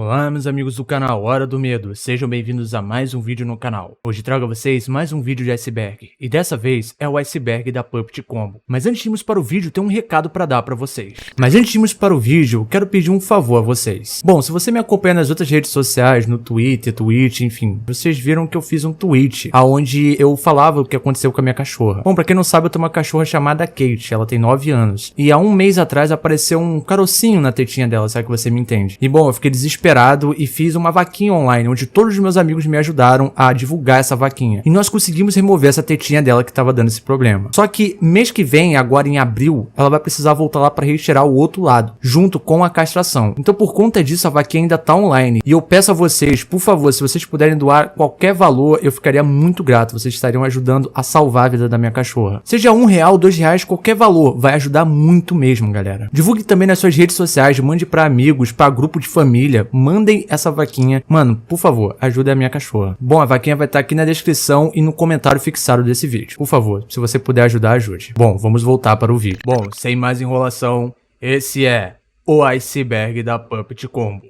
Olá meus amigos do canal Hora do Medo, sejam bem-vindos a mais um vídeo no canal. Hoje trago a vocês mais um vídeo de iceberg, e dessa vez é o iceberg da Puppet Combo. Mas antes de irmos para o vídeo, tem um recado para dar para vocês. Quero pedir um favor a vocês. Bom, se você me acompanha nas outras redes sociais, no Twitter, Twitch, enfim, vocês viram que eu fiz um tweet onde eu falava o que aconteceu com a minha cachorra. Bom, pra quem não sabe, eu tenho uma cachorra chamada Kate, ela tem 9 anos. E há um mês atrás apareceu um carocinho na tetinha dela, sabe que você me entende? E bom, eu fiquei desesperado e fiz uma vaquinha online, onde todos os meus amigos me ajudaram a divulgar essa vaquinha. E nós conseguimos remover essa tetinha dela que tava dando esse problema. Só que mês que vem, agora em abril, ela vai precisar voltar lá pra retirar o outro lado, junto com a castração. Então por conta disso, a vaquinha ainda tá online. E eu peço a vocês, por favor, se vocês puderem doar qualquer valor, eu ficaria muito grato. Vocês estariam ajudando a salvar a vida da minha cachorra. Seja R$1, R$2, qualquer valor, vai ajudar muito mesmo, galera. Divulgue também nas suas redes sociais, mande pra amigos, pra grupo de família, mandem essa vaquinha. Mano, por favor, ajude a minha cachorra. Bom, a vaquinha vai estar aqui na descrição e no comentário fixado desse vídeo. Por favor, se você puder ajudar, ajude. Bom, vamos voltar para o vídeo. Bom, sem mais enrolação, esse é o iceberg da Puppet Combo.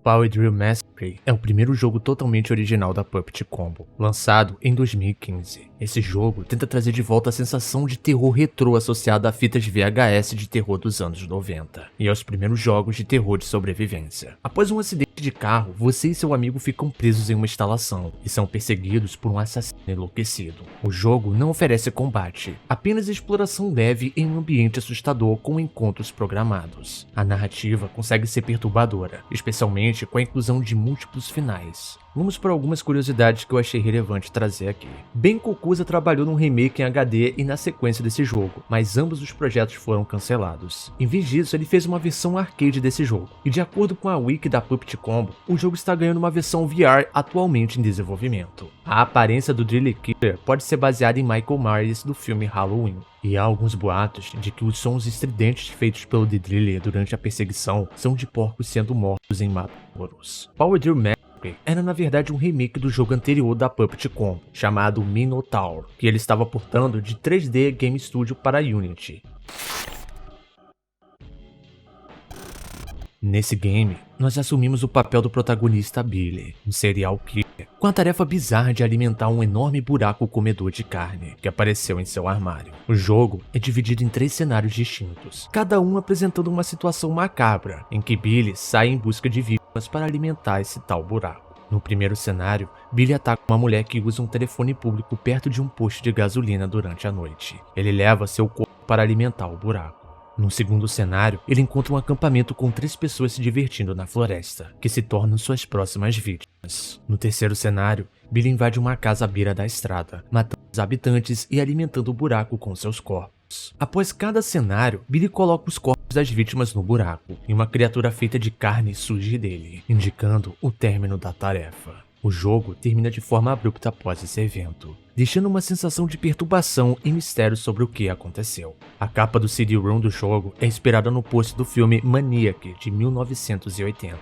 Power Drill Massacre é o primeiro jogo totalmente original da Puppet Combo, lançado em 2015. Esse jogo tenta trazer de volta a sensação de terror retrô associada a fitas VHS de terror dos anos 90 e aos primeiros jogos de terror de sobrevivência. Após um acidente de carro, você e seu amigo ficam presos em uma instalação e são perseguidos por um assassino enlouquecido. O jogo não oferece combate, apenas exploração leve em um ambiente assustador com encontros programados. A narrativa consegue ser perturbadora, especialmente com a inclusão de múltiplos finais. Vamos para algumas curiosidades que eu achei relevante trazer aqui. Ben Kokusa trabalhou num remake em HD e na sequência desse jogo, mas ambos os projetos foram cancelados. Em vez disso, ele fez uma versão arcade desse jogo, e de acordo com a wiki da Puppet Combo, o jogo está ganhando uma versão VR atualmente em desenvolvimento. A aparência do Driller Killer pode ser baseada em Michael Myers do filme Halloween, e há alguns boatos de que os sons estridentes feitos pelo The Driller durante a perseguição são de porcos sendo mortos em matadouros. Power Drill Massacre era na verdade um remake do jogo anterior da Puppet Combo, chamado Minotaur, que ele estava portando de 3D Game Studio para Unity. Nesse game, nós assumimos o papel do protagonista Billy, um serial killer, com a tarefa bizarra de alimentar um enorme buraco comedor de carne que apareceu em seu armário. O jogo é dividido em 3 cenários distintos, cada um apresentando uma situação macabra, em que Billy sai em busca de vítimas para alimentar esse tal buraco. No primeiro cenário, Billy ataca uma mulher que usa um telefone público perto de um posto de gasolina durante a noite. Ele leva seu corpo para alimentar o buraco. No segundo cenário, ele encontra um acampamento com 3 pessoas se divertindo na floresta, que se tornam suas próximas vítimas. No terceiro cenário, Billy invade uma casa à beira da estrada, matando os habitantes e alimentando o buraco com seus corpos. Após cada cenário, Billy coloca os corpos das vítimas no buraco, e uma criatura feita de carne surge dele, indicando o término da tarefa. O jogo termina de forma abrupta após esse evento, deixando uma sensação de perturbação e mistério sobre o que aconteceu. A capa do CD-ROM do jogo é inspirada no pôster do filme Maniac, de 1980.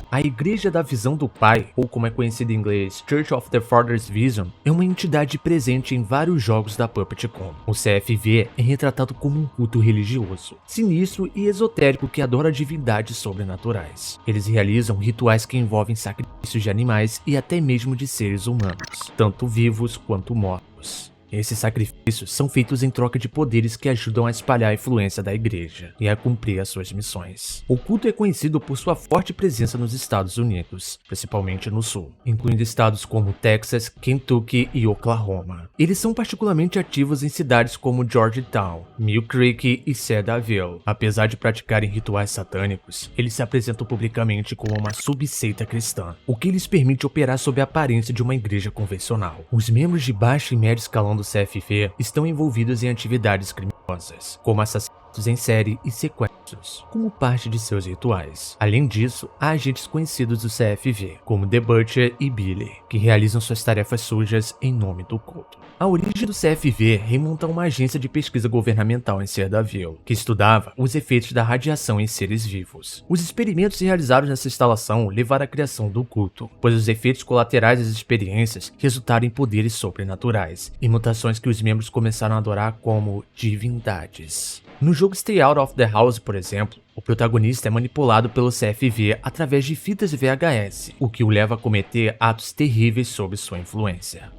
A Igreja da Visão do Pai, ou como é conhecida em inglês Church of the Father's Vision, é uma entidade presente em vários jogos da Puppet Combo. O CFV é retratado como um culto religioso, sinistro e esotérico que adora divindades sobrenaturais. Eles realizam rituais que envolvem sacrifícios de animais e até mesmo de seres humanos, tanto vivos quanto mortos. Esses sacrifícios são feitos em troca de poderes que ajudam a espalhar a influência da igreja e a cumprir as suas missões. O culto é conhecido por sua forte presença nos Estados Unidos, principalmente no sul, incluindo estados como Texas, Kentucky e Oklahoma. Eles são particularmente ativos em cidades como Georgetown, Mill Creek e Cedarville. Apesar de praticarem rituais satânicos, eles se apresentam publicamente como uma subseita cristã, o que lhes permite operar sob a aparência de uma igreja convencional. Os membros de baixo e médio escalão do CFV estão envolvidos em atividades criminosas, como assassinatos assassinatos em série e sequestros, como parte de seus rituais. Além disso, há agentes conhecidos do CFV, como The Butcher e Billy, que realizam suas tarefas sujas em nome do culto. A origem do CFV remonta a uma agência de pesquisa governamental em Cedarville, que estudava os efeitos da radiação em seres vivos. Os experimentos realizados nessa instalação levaram à criação do culto, pois os efeitos colaterais das experiências resultaram em poderes sobrenaturais e mutações que os membros começaram a adorar como divindades. No jogo Stay Out of the House, por exemplo, o protagonista é manipulado pelo CFV através de fitas VHS, o que o leva a cometer atos terríveis sob sua influência.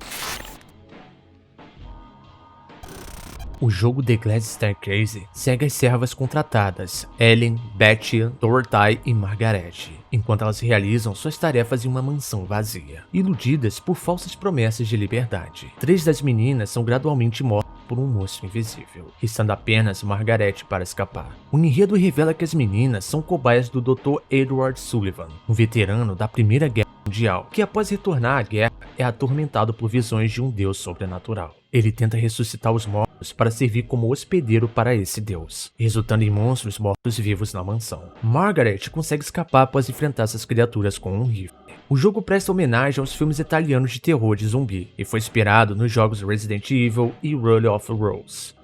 O jogo The Glass Staircase segue as servas contratadas, Ellen, Betty, Dorothy e Margaret, enquanto elas realizam suas tarefas em uma mansão vazia, iludidas por falsas promessas de liberdade. 3 das meninas são gradualmente mortas por um monstro invisível, restando apenas Margaret para escapar. O enredo revela que as meninas são cobaias do Dr. Edward Sullivan, um veterano da Primeira Guerra Mundial, que após retornar à guerra é atormentado por visões de um deus sobrenatural. Ele tenta ressuscitar os mortos para servir como hospedeiro para esse deus, resultando em monstros mortos-vivos na mansão. Margaret consegue escapar após enfrentar essas criaturas com um rifle. O jogo presta homenagem aos filmes italianos de terror de zumbi e foi inspirado nos jogos Resident Evil e Rule of Rose.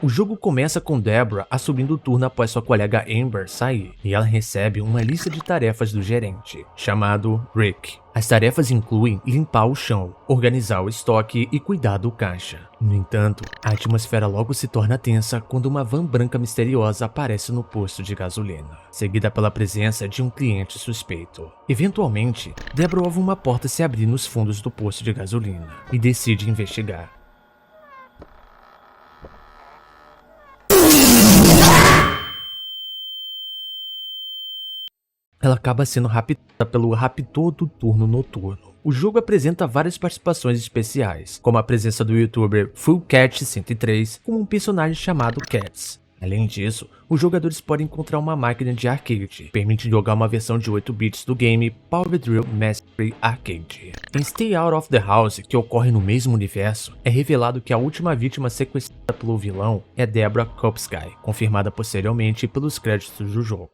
O jogo começa com Deborah assumindo o turno após sua colega Amber sair, e ela recebe uma lista de tarefas do gerente, chamado Rick. As tarefas incluem limpar o chão, organizar o estoque e cuidar do caixa. No entanto, a atmosfera logo se torna tensa quando uma van branca misteriosa aparece no posto de gasolina, seguida pela presença de um cliente suspeito. Eventualmente, Deborah ouve uma porta se abrir nos fundos do posto de gasolina e decide investigar. Ela acaba sendo raptada pelo raptor do turno noturno. O jogo apresenta várias participações especiais, como a presença do youtuber FullCat103 com um personagem chamado Cats. Além disso, os jogadores podem encontrar uma máquina de arcade, permitindo jogar uma versão de 8 bits do game Power Drill Mastery Arcade. Em Stay Out of the House, que ocorre no mesmo universo, é revelado que a última vítima sequestrada pelo vilão é Deborah Kopsky, confirmada posteriormente pelos créditos do jogo.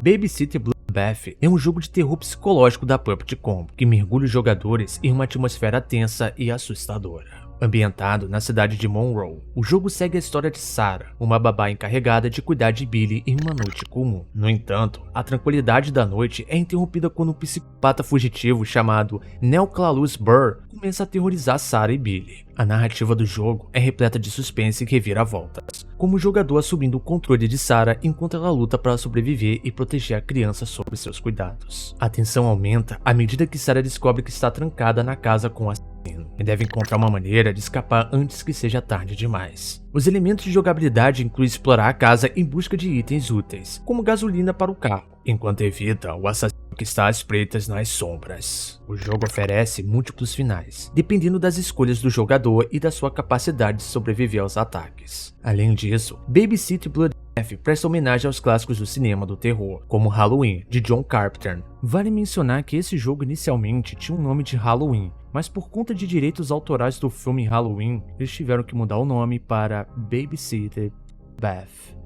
Babysitter Bloodbath é um jogo de terror psicológico da Puppet Combo, que mergulha os jogadores em uma atmosfera tensa e assustadora. Ambientado na cidade de Monroe, o jogo segue a história de Sarah, uma babá encarregada de cuidar de Billy em uma noite comum. No entanto, a tranquilidade da noite é interrompida quando um psicopata fugitivo chamado Neoclalus Burr começa a aterrorizar Sarah e Billy. A narrativa do jogo é repleta de suspense e reviravoltas, como o jogador assumindo o controle de Sarah enquanto ela luta para sobreviver e proteger a criança sob seus cuidados. A tensão aumenta à medida que Sarah descobre que está trancada na casa com o assassino e deve encontrar uma maneira de escapar antes que seja tarde demais. Os elementos de jogabilidade incluem explorar a casa em busca de itens úteis, como gasolina para o carro, enquanto evita o assassino que está às espreita nas sombras. O jogo oferece múltiplos finais, dependendo das escolhas do jogador e da sua capacidade de sobreviver aos ataques. Além disso, Babysitter Bloodbath presta homenagem aos clássicos do cinema do terror, como Halloween, de John Carpenter. Vale mencionar que esse jogo inicialmente tinha um nome de Halloween, mas por conta de direitos autorais do filme Halloween, eles tiveram que mudar o nome para Babysitter Bloodbath.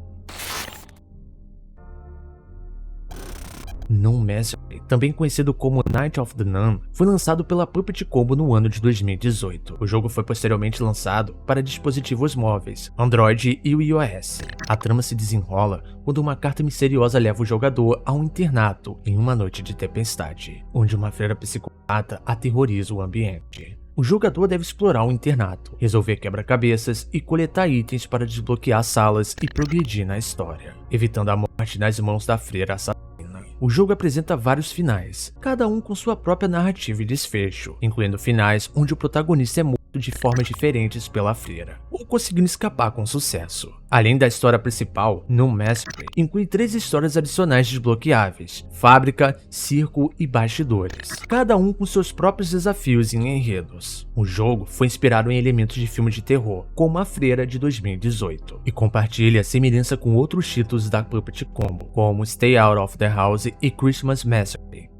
No Massacre, também conhecido como Night of the Nun, foi lançado pela Puppet Combo no ano de 2018. O jogo foi posteriormente lançado para dispositivos móveis, Android e o iOS. A trama se desenrola quando uma carta misteriosa leva o jogador a um internato em uma noite de tempestade, onde uma freira psicopata aterroriza o ambiente. O jogador deve explorar o internato, resolver quebra-cabeças e coletar itens para desbloquear salas e progredir na história, evitando a morte nas mãos da freira assassina. O jogo apresenta vários finais, cada um com sua própria narrativa e desfecho, incluindo finais onde o protagonista é morto de formas diferentes pela freira, ou conseguindo escapar com sucesso. Além da história principal, No Massacre inclui 3 histórias adicionais desbloqueáveis: fábrica, circo e bastidores, cada um com seus próprios desafios e enredos. O jogo foi inspirado em elementos de filmes de terror, como A Freira de 2018, e compartilha semelhança com outros títulos da Puppet Combo, como Stay Out of the House e Christmas Massacre.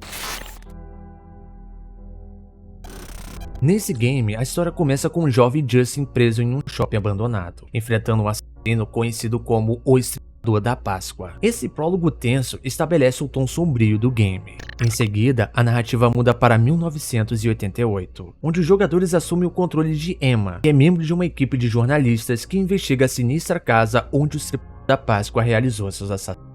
Nesse game, a história começa com um jovem Justin preso em um shopping abandonado, enfrentando um assassino conhecido como o Estripador da Páscoa. Esse prólogo tenso estabelece o tom sombrio do game. Em seguida, a narrativa muda para 1988, onde os jogadores assumem o controle de Emma, que é membro de uma equipe de jornalistas que investiga a sinistra casa onde o Estripador da Páscoa realizou seus assassinatos.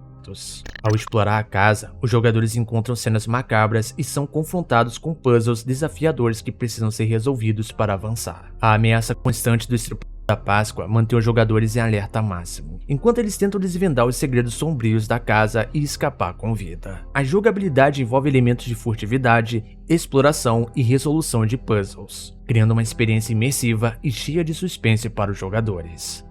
Ao explorar a casa, os jogadores encontram cenas macabras e são confrontados com puzzles desafiadores que precisam ser resolvidos para avançar. A ameaça constante do Estripador da Páscoa mantém os jogadores em alerta máximo, enquanto eles tentam desvendar os segredos sombrios da casa e escapar com vida. A jogabilidade envolve elementos de furtividade, exploração e resolução de puzzles, criando uma experiência imersiva e cheia de suspense para os jogadores.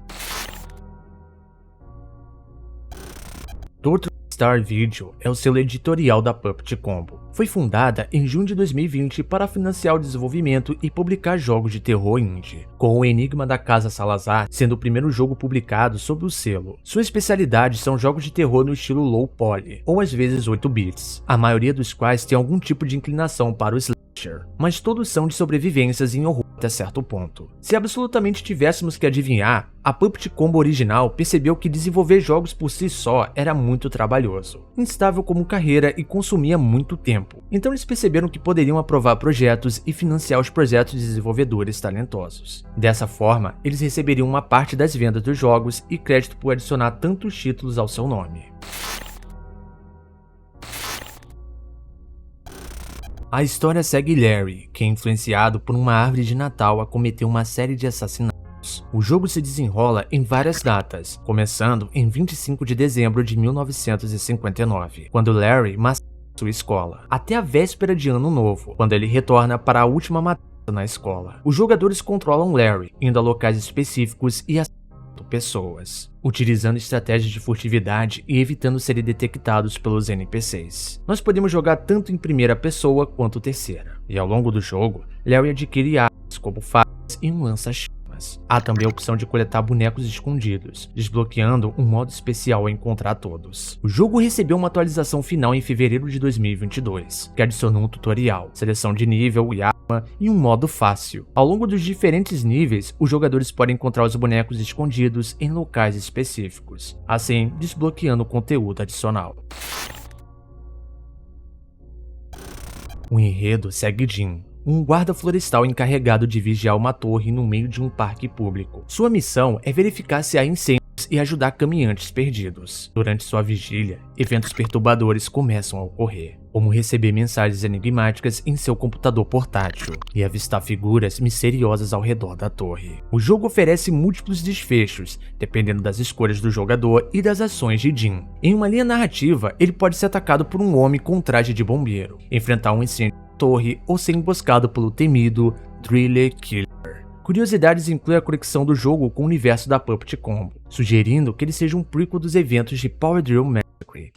Torture Star Video é o selo editorial da Puppet Combo. Foi fundada em junho de 2020 para financiar o desenvolvimento e publicar jogos de terror indie, com o Enigma da Casa Salazar sendo o primeiro jogo publicado sob o selo. Sua especialidade são jogos de terror no estilo low poly, ou às vezes 8 bits, a maioria dos quais tem algum tipo de inclinação para o slasher, mas todos são de sobrevivências em horror até certo ponto. Se absolutamente tivéssemos que adivinhar, a Puppet Combo original percebeu que desenvolver jogos por si só era muito trabalhoso, instável como carreira e consumia muito tempo. Então eles perceberam que poderiam aprovar projetos e financiar os projetos de desenvolvedores talentosos. Dessa forma, eles receberiam uma parte das vendas dos jogos e crédito por adicionar tantos títulos ao seu nome. A história segue Larry, que é influenciado por uma árvore de Natal a cometer uma série de assassinatos. O jogo se desenrola em várias datas, começando em 25 de dezembro de 1959, quando Larry massacra sua escola, até a véspera de Ano Novo, quando ele retorna para a última matança na escola. Os jogadores controlam Larry, indo a locais específicos e assassinando pessoas, utilizando estratégias de furtividade e evitando serem detectados pelos NPCs. Nós podemos jogar tanto em primeira pessoa quanto terceira, e ao longo do jogo, Larry adquire armas como facas e um lança-chamas. Há também a opção de coletar bonecos escondidos, desbloqueando um modo especial a encontrar todos. O jogo recebeu uma atualização final em fevereiro de 2022, que adicionou um tutorial, seleção de nível e arma e um modo fácil. Ao longo dos diferentes níveis, os jogadores podem encontrar os bonecos escondidos em locais específicos, assim desbloqueando conteúdo adicional. O enredo segue Jim, um guarda florestal encarregado de vigiar uma torre no meio de um parque público. Sua missão é verificar se há incêndios e ajudar caminhantes perdidos. Durante sua vigília, eventos perturbadores começam a ocorrer, como receber mensagens enigmáticas em seu computador portátil e avistar figuras misteriosas ao redor da torre. O jogo oferece múltiplos desfechos, dependendo das escolhas do jogador e das ações de Jim. Em uma linha narrativa, ele pode ser atacado por um homem com traje de bombeiro, enfrentar um incêndio torre ou ser emboscado pelo temido Driller Killer. Curiosidades incluem a conexão do jogo com o universo da Puppet Combo, sugerindo que ele seja um prequel dos eventos de Power Drill Massacre.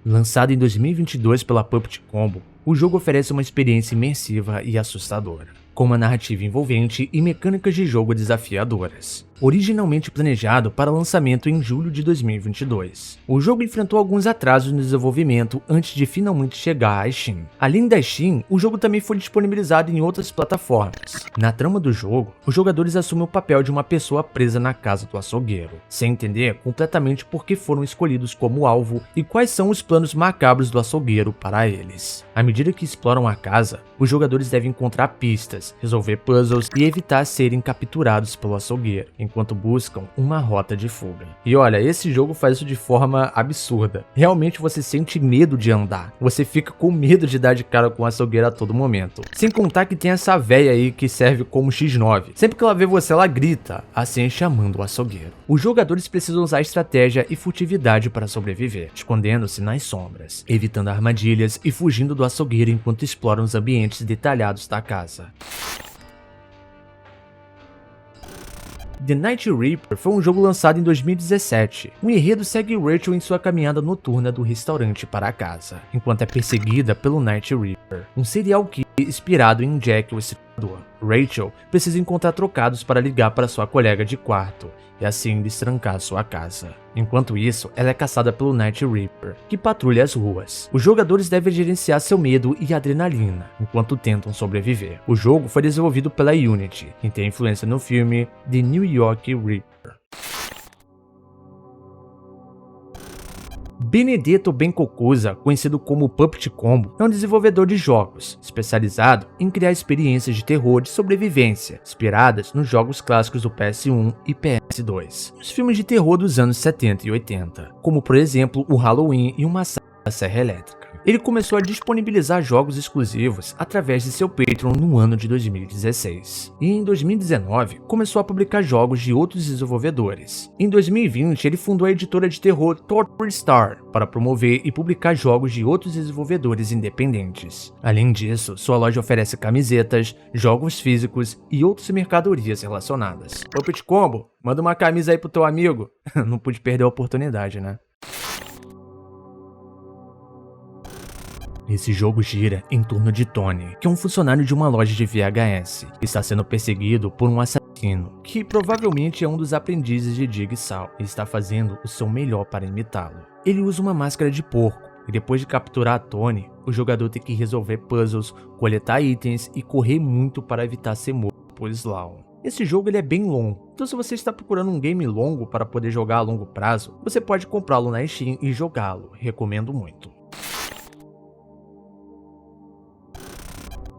Lançado em 2022 pela Puppet Combo, o jogo oferece uma experiência imersiva e assustadora, com uma narrativa envolvente e mecânicas de jogo desafiadoras. Originalmente planejado para lançamento em julho de 2022, o jogo enfrentou alguns atrasos no desenvolvimento antes de finalmente chegar à Steam. Além da Steam, o jogo também foi disponibilizado em outras plataformas. Na trama do jogo, os jogadores assumem o papel de uma pessoa presa na casa do açougueiro, sem entender completamente por que foram escolhidos como alvo e quais são os planos macabros do açougueiro para eles. À medida que exploram a casa, os jogadores devem encontrar pistas, resolver puzzles e evitar serem capturados pelo açougueiro, enquanto buscam uma rota de fuga. E olha, esse jogo faz isso de forma absurda. Realmente você sente medo de andar. Você fica com medo de dar de cara com a açougueira a todo momento. Sem contar que tem essa véia aí que serve como X9. Sempre que ela vê você, ela grita, assim chamando o açougueiro. Os jogadores precisam usar estratégia e furtividade para sobreviver, escondendo-se nas sombras, evitando armadilhas e fugindo do açougueiro enquanto exploram os ambientes detalhados da casa. The Night Reaper foi um jogo lançado em 2017. O enredo segue Rachel em sua caminhada noturna do restaurante para a casa, enquanto é perseguida pelo Night Reaper, um serial killer inspirado em Jack o Estripador. Rachel precisa encontrar trocados para ligar para sua colega de quarto e assim destrancar sua casa. Enquanto isso, ela é caçada pelo Night Reaper, que patrulha as ruas. Os jogadores devem gerenciar seu medo e adrenalina enquanto tentam sobreviver. O jogo foi desenvolvido pela Unity, que tem influência no filme The New York Reaper. Benedetto Bencocusa, conhecido como Puppet Combo, é um desenvolvedor de jogos, especializado em criar experiências de terror de sobrevivência, inspiradas nos jogos clássicos do PS1 e PS2, e os filmes de terror dos anos 70 e 80, como por exemplo o Halloween e o Massacre da Serra Elétrica. Ele começou a disponibilizar jogos exclusivos através de seu Patreon no ano de 2016. E em 2019, começou a publicar jogos de outros desenvolvedores. Em 2020, ele fundou a editora de terror Torture Star para promover e publicar jogos de outros desenvolvedores independentes. Além disso, sua loja oferece camisetas, jogos físicos e outras mercadorias relacionadas. Puppet Combo, manda uma camisa aí pro teu amigo. Não pude perder a oportunidade, né? Esse jogo gira em torno de Tony, que é um funcionário de uma loja de VHS, e está sendo perseguido por um assassino, que provavelmente é um dos aprendizes de Jigsaw e está fazendo o seu melhor para imitá-lo. Ele usa uma máscara de porco, e depois de capturar Tony, o jogador tem que resolver puzzles, coletar itens e correr muito para evitar ser morto por Sloan. Esse jogo ele é bem longo, então se você está procurando um game longo para poder jogar a longo prazo, você pode comprá-lo na Steam e jogá-lo, recomendo muito.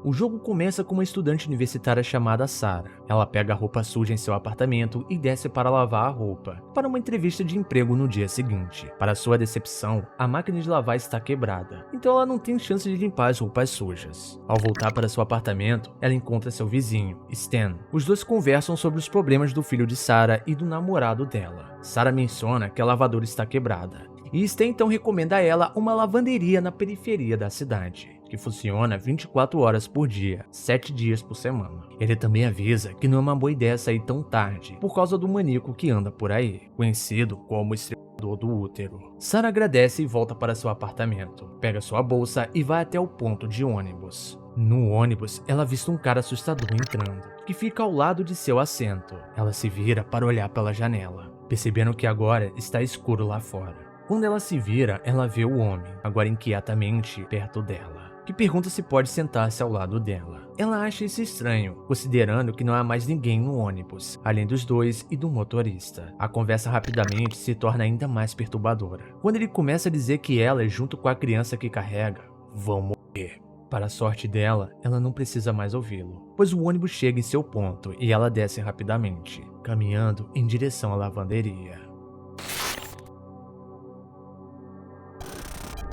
O jogo começa com uma estudante universitária chamada Sarah. Ela pega a roupa suja em seu apartamento e desce para lavar a roupa, para uma entrevista de emprego no dia seguinte. Para sua decepção, a máquina de lavar está quebrada, então ela não tem chance de limpar as roupas sujas. Ao voltar para seu apartamento, ela encontra seu vizinho, Stan. Os dois conversam sobre os problemas do filho de Sarah e do namorado dela. Sarah menciona que a lavadora está quebrada, e Stan então recomenda a ela uma lavanderia na periferia da cidade, que funciona 24 horas por dia, 7 dias por semana. Ele também avisa que não é uma boa ideia sair tão tarde, por causa do maníaco que anda por aí, conhecido como Estrelador do Útero. Sarah agradece e volta para seu apartamento, pega sua bolsa e vai até o ponto de ônibus. No ônibus, ela avista um cara assustador entrando, que fica ao lado de seu assento. Ela se vira para olhar pela janela, percebendo que agora está escuro lá fora. Quando ela se vira, ela vê o homem, agora inquietamente perto dela, que pergunta se pode sentar-se ao lado dela. Ela acha isso estranho, considerando que não há mais ninguém no ônibus, além dos dois e do motorista. A conversa rapidamente se torna ainda mais perturbadora, quando ele começa a dizer que ela, junto com a criança que carrega, vão morrer. Para a sorte dela, ela não precisa mais ouvi-lo, pois o ônibus chega em seu ponto e ela desce rapidamente, caminhando em direção à lavanderia.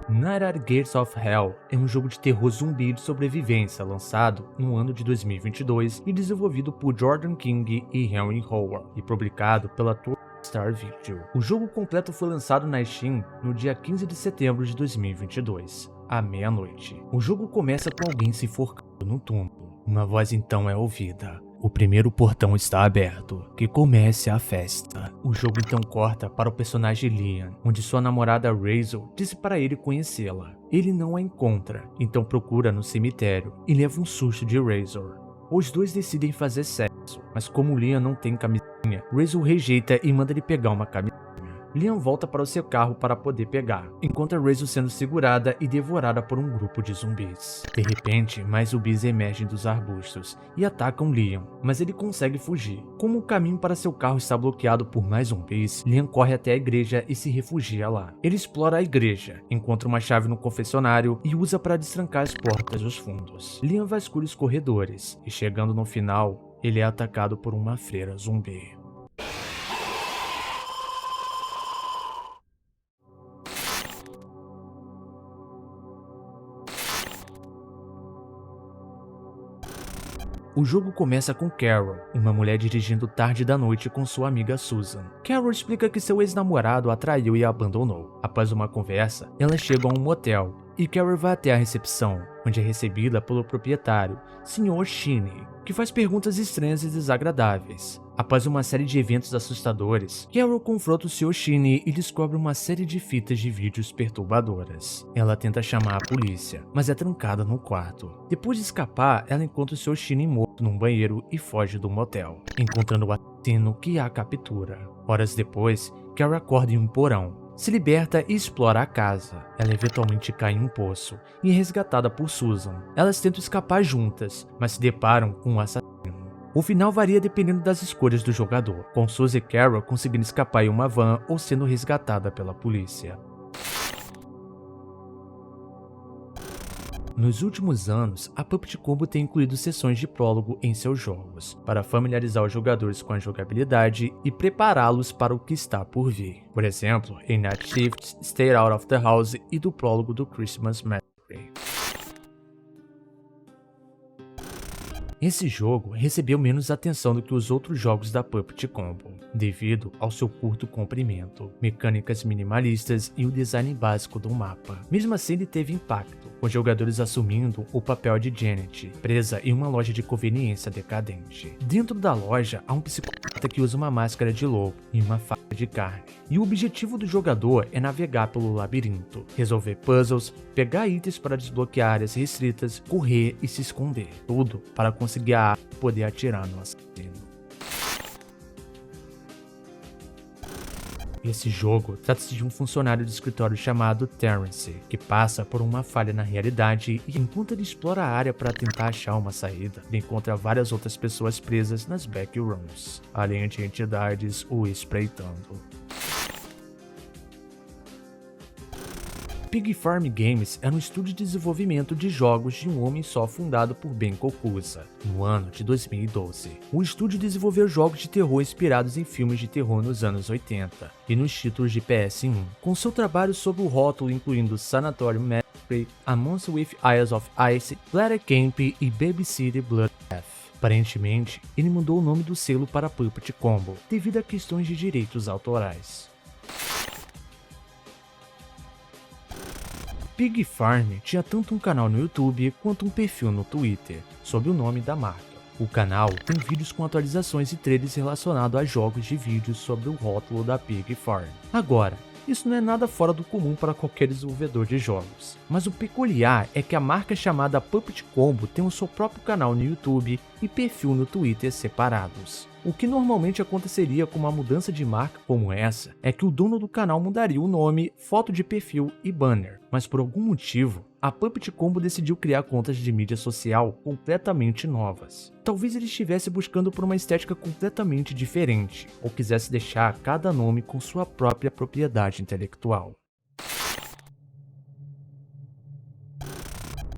Nightmare Gates of Hell é um jogo de terror zumbi de sobrevivência lançado no ano de 2022 e desenvolvido por Jordan King e Henry Howard e publicado pela Star Video. O jogo completo foi lançado na Steam no dia 15 de setembro de 2022, à meia-noite. O jogo começa com alguém se enforcando no túmulo. Uma voz então é ouvida. O primeiro portão está aberto, que comece a festa. O jogo então corta para o personagem Liam, onde sua namorada Rachel disse para ele conhecê-la. Ele não a encontra, então procura no cemitério e leva um susto de Rachel. Os dois decidem fazer sexo, mas como Liam não tem camisinha, Rachel rejeita e manda ele pegar uma camisinha. Liam volta para o seu carro para poder pegar, enquanto a Rachel sendo segurada e devorada por um grupo de zumbis. De repente, mais zumbis emergem dos arbustos e atacam Liam, mas ele consegue fugir. Como o caminho para seu carro está bloqueado por mais zumbis, Liam corre até a igreja e se refugia lá. Ele explora a igreja, encontra uma chave no confessionário e usa para destrancar as portas dos fundos. Liam vasculha os corredores e, chegando no final, ele é atacado por uma freira zumbi. O jogo começa com Carol, uma mulher dirigindo tarde da noite com sua amiga Susan. Carol explica que seu ex-namorado a traiu e a abandonou. Após uma conversa, elas chegam a um motel e Carol vai até a recepção, onde é recebida pelo proprietário, Sr. Shinney, que faz perguntas estranhas e desagradáveis. Após uma série de eventos assustadores, Carol confronta o Sr. Shinny e descobre uma série de fitas de vídeos perturbadoras. Ela tenta chamar a polícia, mas é trancada no quarto. Depois de escapar, ela encontra o Sr. Shinny morto num banheiro e foge do motel, encontrando o assassino que a captura. Horas depois, Carol acorda em um porão, se liberta e explora a casa. Ela eventualmente cai em um poço e é resgatada por Susan. Elas tentam escapar juntas, mas se deparam com um assassino. O final varia dependendo das escolhas do jogador, com Suzy e Carol conseguindo escapar em uma van ou sendo resgatada pela polícia. Nos últimos anos, a Puppet Combo tem incluído sessões de prólogo em seus jogos, para familiarizar os jogadores com a jogabilidade e prepará-los para o que está por vir. Por exemplo, em Night Shift, Stay Out of the House e do prólogo do Christmas Massacre. Esse jogo recebeu menos atenção do que os outros jogos da Puppet Combo, devido ao seu curto comprimento, mecânicas minimalistas e o design básico do mapa. Mesmo assim, ele teve impacto, com jogadores assumindo o papel de Janet, presa em uma loja de conveniência decadente. Dentro da loja, há um psicopata que usa uma máscara de lobo e uma faca de carne. E o objetivo do jogador é navegar pelo labirinto, resolver puzzles, pegar itens para desbloquear áreas restritas, correr e se esconder. Tudo para conseguir a arma e poder atirar no assassino. Esse jogo trata-se de um funcionário de escritório chamado Terrence, que passa por uma falha na realidade e enquanto ele explora a área para tentar achar uma saída, ele encontra várias outras pessoas presas nas backrooms, além de entidades o espreitando. Pig Farm Games era um estúdio de desenvolvimento de jogos de um homem só fundado por Ben Kokusa, no ano de 2012. O estúdio desenvolveu jogos de terror inspirados em filmes de terror nos anos 80 e nos títulos de PS1, com seu trabalho sob o rótulo incluindo Sanatorium Massacre, A Monster with Eyes of Ice, Bladder Camp e Babysitter Bloodbath. Aparentemente, ele mudou o nome do selo para Puppet Combo, devido a questões de direitos autorais. Pig Farm tinha tanto um canal no YouTube quanto um perfil no Twitter, sob o nome da marca. O canal tem vídeos com atualizações e trailers relacionados a jogos de vídeo sobre o rótulo da Pig Farm. Agora, isso não é nada fora do comum para qualquer desenvolvedor de jogos, mas o peculiar é que a marca chamada Puppet Combo tem o seu próprio canal no YouTube e perfil no Twitter separados. O que normalmente aconteceria com uma mudança de marca como essa é que o dono do canal mudaria o nome, foto de perfil e banner, mas por algum motivo, a Puppet Combo decidiu criar contas de mídia social completamente novas. Talvez ele estivesse buscando por uma estética completamente diferente, ou quisesse deixar cada nome com sua própria propriedade intelectual.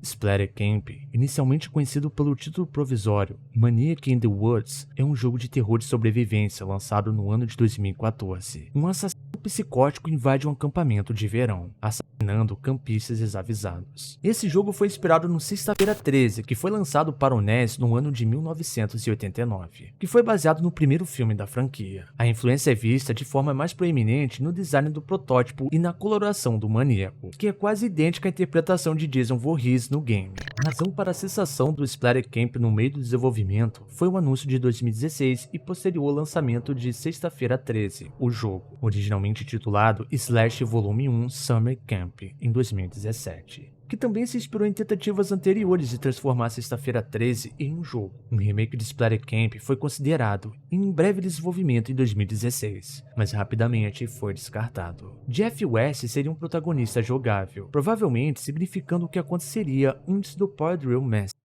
Splatter Camp, inicialmente conhecido pelo título provisório Maniac in the Woods, é um jogo de terror de sobrevivência lançado no ano de 2014. Um assassino psicótico invade um acampamento de verão, assassinando campistas desavisados. Esse jogo foi inspirado no Sexta-feira 13, que foi lançado para o NES no ano de 1989, que foi baseado no primeiro filme da franquia. A influência é vista de forma mais proeminente no design do protótipo e na coloração do maníaco, que é quase idêntica à interpretação de Jason Voorhees no game. A razão para a cessação do Splatter Camp no meio do desenvolvimento foi o anúncio de 2016 e posterior lançamento de Sexta-feira 13, o jogo, originalmente intitulado Slash Volume 1 Summer Camp, em 2017. Que também se inspirou em tentativas anteriores de transformar Sexta-feira 13 em um jogo. Um remake de Splatter Camp foi considerado em breve desenvolvimento em 2016, mas rapidamente foi descartado. Jeff West seria um protagonista jogável, provavelmente significando o que aconteceria antes do Power Drill Massacre.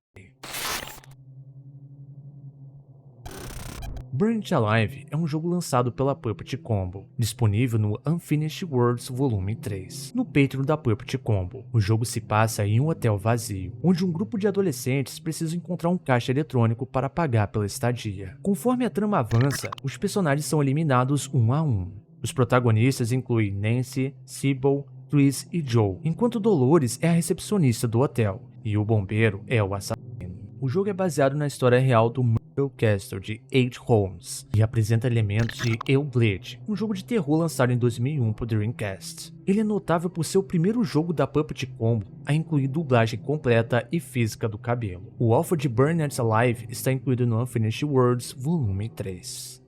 Burn It Alive é um jogo lançado pela Puppet Combo, disponível no Unfinished Worlds Volume 3, no Patreon da Puppet Combo. O jogo se passa em um hotel vazio, onde um grupo de adolescentes precisa encontrar um caixa eletrônico para pagar pela estadia. Conforme a trama avança, os personagens são eliminados um a um. Os protagonistas incluem Nancy, Sybil, Chris e Joe, enquanto Dolores é a recepcionista do hotel, e o bombeiro é o assassino. O jogo é baseado na história real do Castle de H. Holmes e apresenta elementos de Hellblade, um jogo de terror lançado em 2001 por Dreamcast. Ele é notável por ser o primeiro jogo da Puppet Combo a incluir dublagem completa e física do cabelo. O alpha de Burn It Alive está incluído no Unfinished Worlds Volume 3.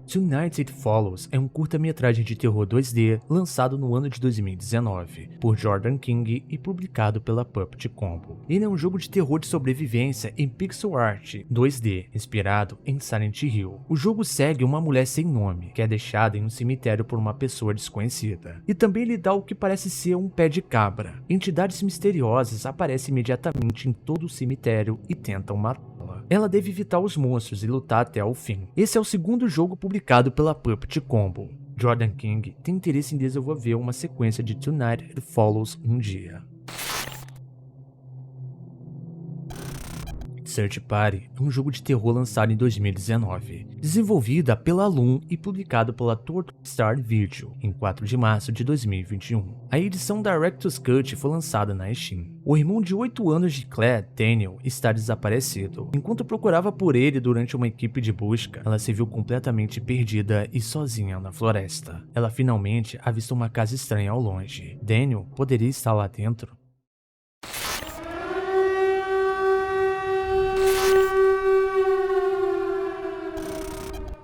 Tonight It Follows é um curta-metragem de terror 2D lançado no ano de 2019 por Jordan King e publicado pela Puppet Combo. Ele é um jogo de terror de sobrevivência em pixel art 2D, inspirado em Silent Hill. O jogo segue uma mulher sem nome, que é deixada em um cemitério por uma pessoa desconhecida, e também lhe dá o que parece ser um pé de cabra. Entidades misteriosas aparecem imediatamente em todo o cemitério e tentam matá-la. Ela deve evitar os monstros e lutar até o fim. Esse é o segundo jogo publicado pela Puppet Combo. Jordan King tem interesse em desenvolver uma sequência de Tonight It Follows um dia. Search Party é um jogo de terror lançado em 2019, desenvolvida pela Loom e publicado pela Turtle Star Video em 4 de março de 2021. A edição Director's Cut foi lançada na Steam. O irmão de 8 anos de Claire, Daniel, está desaparecido. Enquanto procurava por ele durante uma equipe de busca, ela se viu completamente perdida e sozinha na floresta. Ela finalmente avista uma casa estranha ao longe. Daniel poderia estar lá dentro?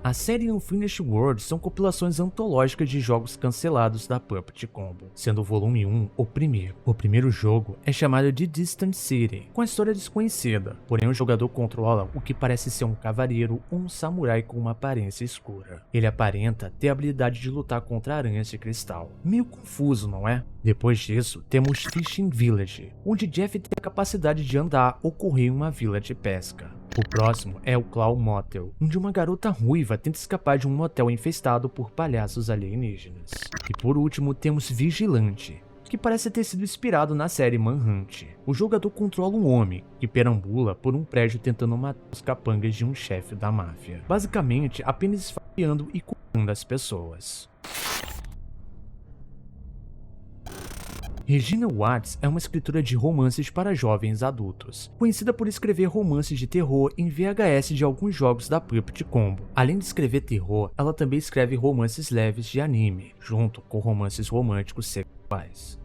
A série Unfinished World são compilações antológicas de jogos cancelados da Puppet Combo, sendo o volume 1 o primeiro. O primeiro jogo é chamado de Distant City, com a história desconhecida, porém o jogador controla o que parece ser um cavaleiro ou um samurai com uma aparência escura. Ele aparenta ter a habilidade de lutar contra aranhas de cristal. Meio confuso, não é? Depois disso, temos Fishing Village, onde Jeff tem a capacidade de andar ou correr em uma vila de pesca. O próximo é o Claw Motel, onde uma garota ruiva tenta escapar de um motel infestado por palhaços alienígenas. E por último temos Vigilante, que parece ter sido inspirado na série Manhunt. O jogador controla um homem que perambula por um prédio tentando matar os capangas de um chefe da máfia, basicamente apenas esfaqueando e curando as pessoas. Regina Watts é uma escritora de romances para jovens adultos, conhecida por escrever romances de terror em VHS de alguns jogos da Puppet Combo. Além de escrever terror, ela também escreve romances leves de anime, junto com romances românticos sexuais.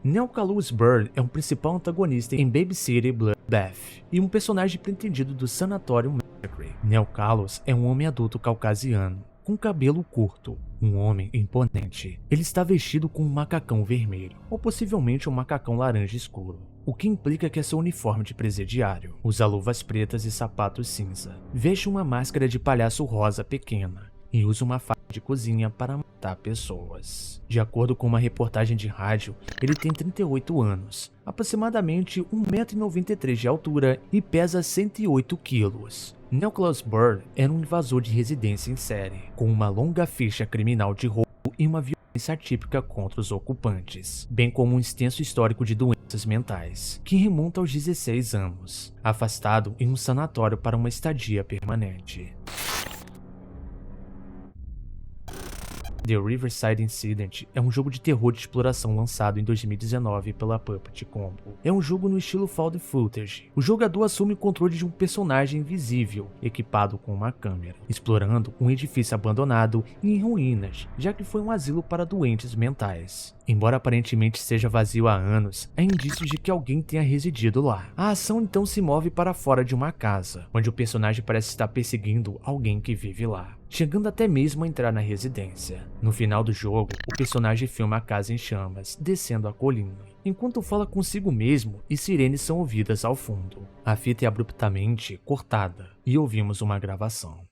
Nell Calous Bird é um principal antagonista em Babysitter Bloodbath e um personagem pretendido do Sanatorium Massacre. Nell Calous é um homem adulto caucasiano, com cabelo curto, um homem imponente. Ele está vestido com um macacão vermelho, ou possivelmente um macacão laranja escuro, o que implica que é seu uniforme de presidiário. Usa luvas pretas e sapatos cinza. Veste uma máscara de palhaço rosa pequena e usa uma faca de cozinha para matar pessoas. De acordo com uma reportagem de rádio, ele tem 38 anos, aproximadamente 1,93 m de altura e pesa 108 quilos. Nell Calous Bird era um invasor de residência em série, com uma longa ficha criminal de roubo e uma violência atípica contra os ocupantes, bem como um extenso histórico de doenças mentais, que remonta aos 16 anos, afastado em um sanatório para uma estadia permanente. The Riverside Incident é um jogo de terror de exploração lançado em 2019 pela Puppet Combo. É um jogo no estilo Found Footage. O jogador assume o controle de um personagem invisível, equipado com uma câmera, explorando um edifício abandonado e em ruínas, já que foi um asilo para doentes mentais. Embora aparentemente seja vazio há anos, há indícios de que alguém tenha residido lá. A ação então se move para fora de uma casa, onde o personagem parece estar perseguindo alguém que vive lá, chegando até mesmo a entrar na residência. No final do jogo, o personagem filma a casa em chamas, descendo a colina, enquanto fala consigo mesmo e sirenes são ouvidas ao fundo. A fita é abruptamente cortada e ouvimos uma gravação.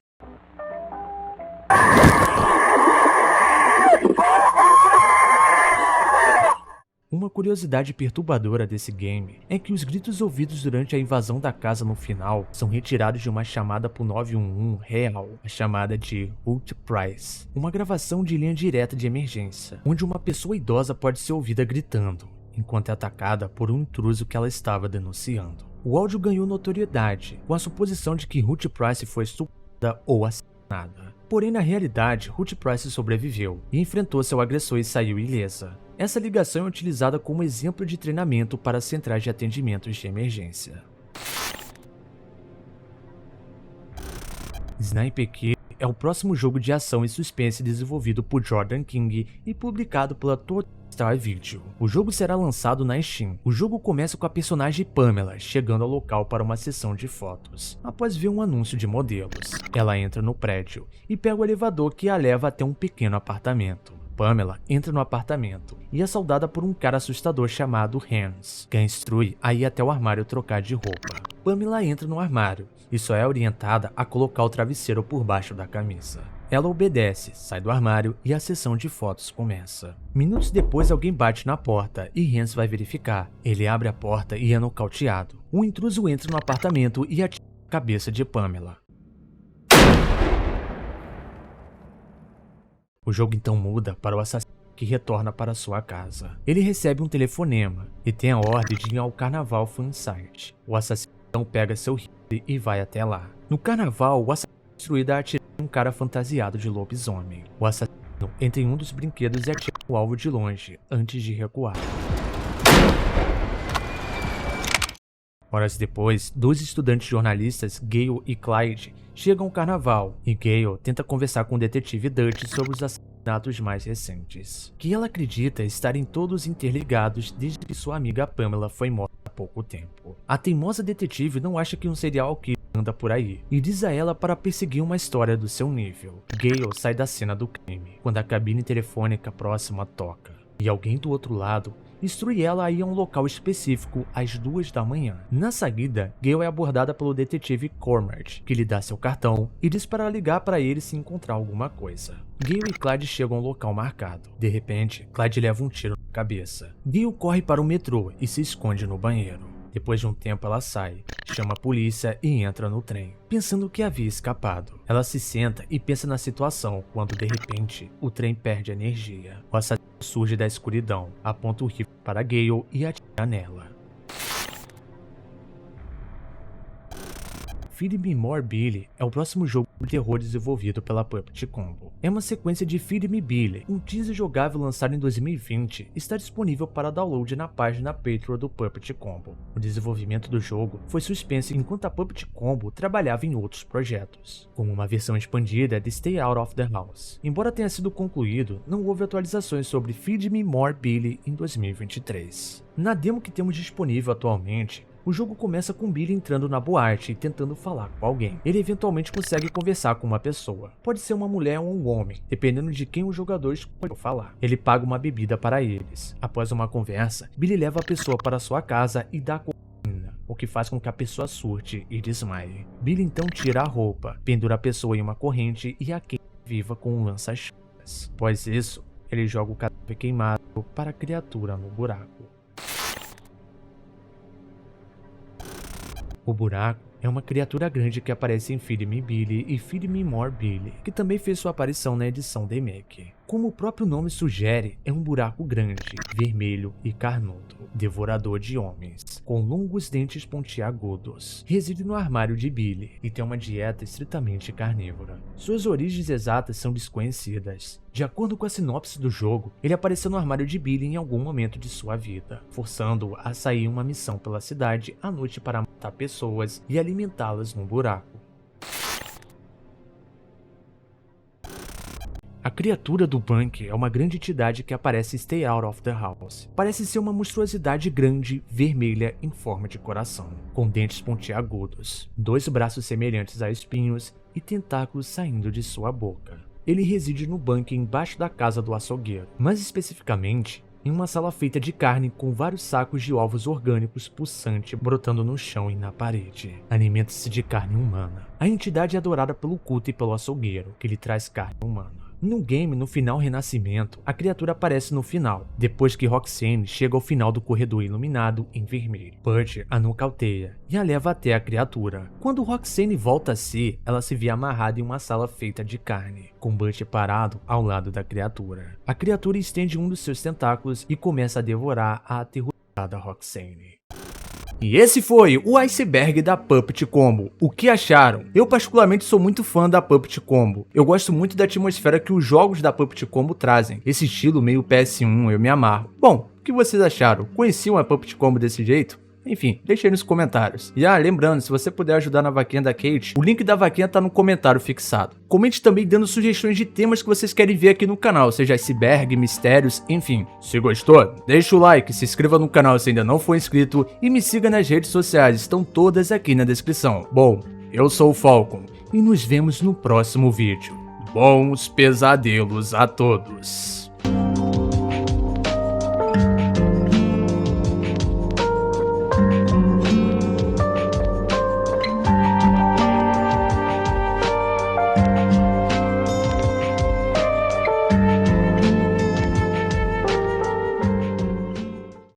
Uma curiosidade perturbadora desse game é que os gritos ouvidos durante a invasão da casa no final são retirados de uma chamada por 911 real, a chamada de Hutch Price, uma gravação de linha direta de emergência, onde uma pessoa idosa pode ser ouvida gritando, enquanto é atacada por um intruso que ela estava denunciando. O áudio ganhou notoriedade, com a suposição de que Hutch Price foi estuprada ou assassinada. Porém, na realidade, Hutch Price sobreviveu e enfrentou seu agressor e saiu ilesa. Essa ligação é utilizada como exemplo de treinamento para centrais de atendimentos de emergência. Sniper Kill é o próximo jogo de ação e suspense desenvolvido por Jordan King e publicado pela Turtle Star Video. O jogo será lançado na Steam. O jogo começa com a personagem Pamela chegando ao local para uma sessão de fotos, após ver um anúncio de modelos. Ela entra no prédio e pega o elevador que a leva até um pequeno apartamento. Pamela entra no apartamento e é saudada por um cara assustador chamado Hans, que a instrui a ir até o armário trocar de roupa. Pamela entra no armário e só é orientada a colocar o travesseiro por baixo da camisa. Ela obedece, sai do armário e a sessão de fotos começa. Minutos depois alguém bate na porta e Hans vai verificar. Ele abre a porta e é nocauteado. Um intruso entra no apartamento e atira a cabeça de Pamela. O jogo então muda para o assassino que retorna para sua casa. Ele recebe um telefonema e tem a ordem de ir ao Carnaval Fansite. O assassino então pega seu rifle e vai até lá. No carnaval, o assassino é instruído a atirar em um cara fantasiado de lobisomem. O assassino entra em um dos brinquedos e atira o alvo de longe, antes de recuar. Horas depois, dois estudantes jornalistas, Gale e Clyde, chegam ao carnaval e Gale tenta conversar com o detetive Dutch sobre os assassinatos mais recentes, que ela acredita estarem todos interligados desde que sua amiga Pamela foi morta há pouco tempo. A teimosa detetive não acha que um serial killer anda por aí e diz a ela para perseguir uma história do seu nível. Gale sai da cena do crime quando a cabine telefônica próxima toca e alguém do outro lado instrui ela a ir a um local específico às 2 da manhã. Na saída, Gale é abordada pelo detetive Cormac, que lhe dá seu cartão e diz para ligar para ele se encontrar alguma coisa. Gale e Clyde chegam ao local marcado. De repente, Clyde leva um tiro na cabeça. Gale corre para o metrô e se esconde no banheiro. Depois de um tempo ela sai, chama a polícia e entra no trem, pensando que havia escapado. Ela se senta e pensa na situação quando de repente o trem perde energia. O assassino surge da escuridão, aponta o rifle para Gale e atira nela. Feed Me More Billy é o próximo jogo de terror desenvolvido pela Puppet Combo. É uma sequência de Feed Me Billy, um teaser jogável lançado em 2020, está disponível para download na página Patreon do Puppet Combo. O desenvolvimento do jogo foi suspenso enquanto a Puppet Combo trabalhava em outros projetos, como uma versão expandida de Stay Out of the House. Embora tenha sido concluído, não houve atualizações sobre Feed Me More Billy em 2023. Na demo que temos disponível atualmente, o jogo começa com Billy entrando na boate e tentando falar com alguém. Ele eventualmente consegue conversar com uma pessoa. Pode ser uma mulher ou um homem, dependendo de quem o jogador escolheu falar. Ele paga uma bebida para eles. Após uma conversa, Billy leva a pessoa para sua casa e dá cocaína, o que faz com que a pessoa surte e desmaie. Billy então tira a roupa, pendura a pessoa em uma corrente e a queima viva com um lança-chamas. Após isso, ele joga o cadáver queimado para a criatura no buraco. O buraco é uma criatura grande que aparece em Feed Me Billy e Feed Me More Billy, que também fez sua aparição na edição Remake. Como o próprio nome sugere, é um buraco grande, vermelho e carnudo, devorador de homens, com longos dentes pontiagudos. Reside no armário de Billy e tem uma dieta estritamente carnívora. Suas origens exatas são desconhecidas. De acordo com a sinopse do jogo, ele apareceu no armário de Billy em algum momento de sua vida, forçando-o a sair em uma missão pela cidade à noite para matar pessoas e alimentá-las num buraco. A criatura do bunker é uma grande entidade que aparece em Stay Out of the House. Parece ser uma monstruosidade grande, vermelha, em forma de coração, com dentes pontiagudos, 2 braços semelhantes a espinhos e tentáculos saindo de sua boca. Ele reside no bunker embaixo da casa do açougueiro, mais especificamente em uma sala feita de carne com vários sacos de ovos orgânicos pulsante brotando no chão e na parede. Alimenta-se de carne humana. A entidade é adorada pelo culto e pelo açougueiro, que lhe traz carne humana. No game, no final Renascimento, a criatura aparece no final, depois que Roxanne chega ao final do corredor iluminado em vermelho. Butch a nocauteia e a leva até a criatura. Quando Roxanne volta a si, ela se vê amarrada em uma sala feita de carne, com Butch parado ao lado da criatura. A criatura estende um dos seus tentáculos e começa a devorar a aterrorizada Roxanne. E esse foi o iceberg da Puppet Combo. O que acharam? Eu particularmente sou muito fã da Puppet Combo. Eu gosto muito da atmosfera que os jogos da Puppet Combo trazem. Esse estilo meio PS1, eu me amarro. Bom, o que vocês acharam? Conheciam a Puppet Combo desse jeito? Enfim, deixa aí nos comentários. E lembrando, se você puder ajudar na vaquinha da Kate, o link da vaquinha tá no comentário fixado. Comente também dando sugestões de temas que vocês querem ver aqui no canal, seja iceberg, mistérios, enfim. Se gostou, deixa o like, se inscreva no canal se ainda não for inscrito e me siga nas redes sociais, estão todas aqui na descrição. Bom, eu sou o Falcon e nos vemos no próximo vídeo. Bons pesadelos a todos!